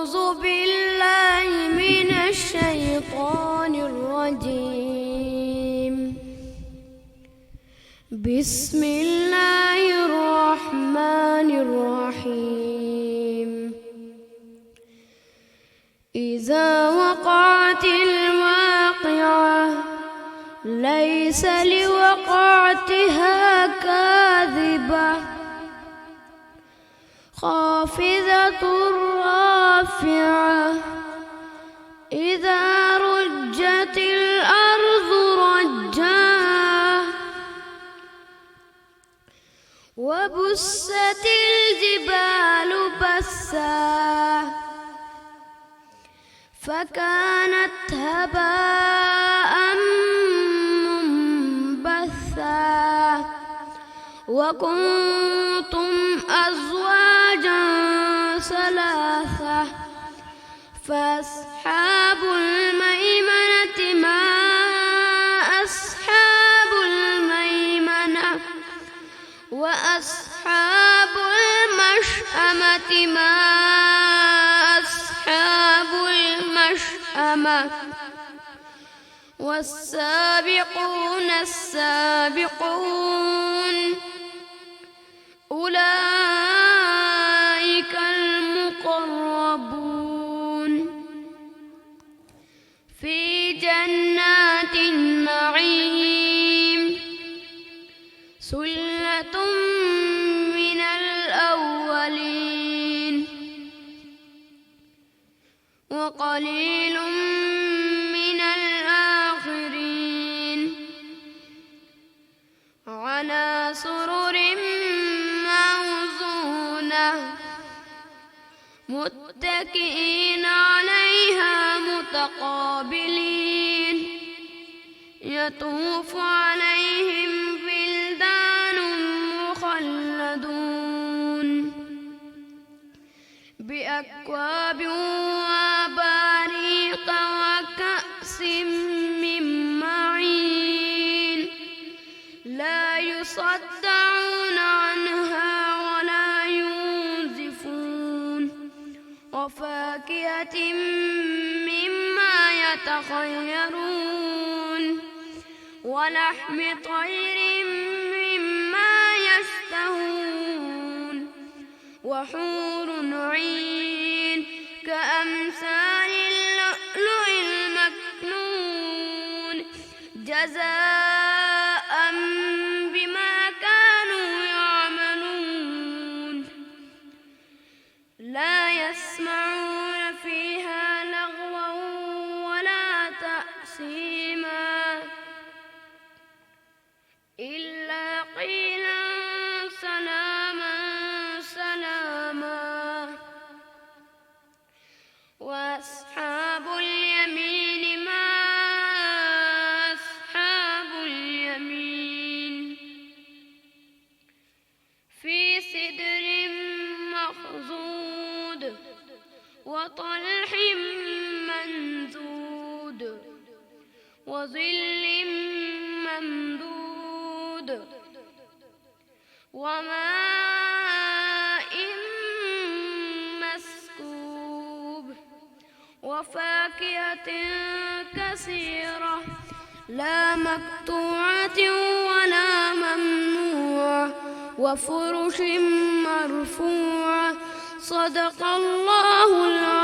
أعوذ بالله من الشيطان الرجيم. بسم الله الرحمن الرحيم. إذا وقعت الواقعة ليس لوقعتها كاذبة خافضة رافعة إذا رجت الأرض رجا وبست الجبال بسا فكانت هباء منبثا وكنتم أزواجا ثلاثة فأصحاب الميمنة ما أصحاب الميمنة وأصحاب المشأمة ما أصحاب المشأمة والسابقون السابقون أولئك المقربون في جنات النعيم ثلة من الأولين وقليل من الآخرين على سرر متكئين عليها متقابلين يطوف عليهم ولدان مخلدون بأكواب وأباريق وكأس من معين لا يصدعون عنها وفاكهة مما يتخيرون ولحم طير مما يشتهون وحور عين كأمثال اللؤلؤ المكنون جزاء بما كانوا يعملون لا يسمعون فيها لغوا ولا تأثيما إلا قيلا سلاما سلاما وأصحاب اليمين ما أصحاب اليمين في سدر مخضود وطلح منضود وظل ممدود وماء مسكوب وفاكهة كثيرة لا مقطوعة ولا ممنوعة وفرش مرفوعة صدق الله العظيم.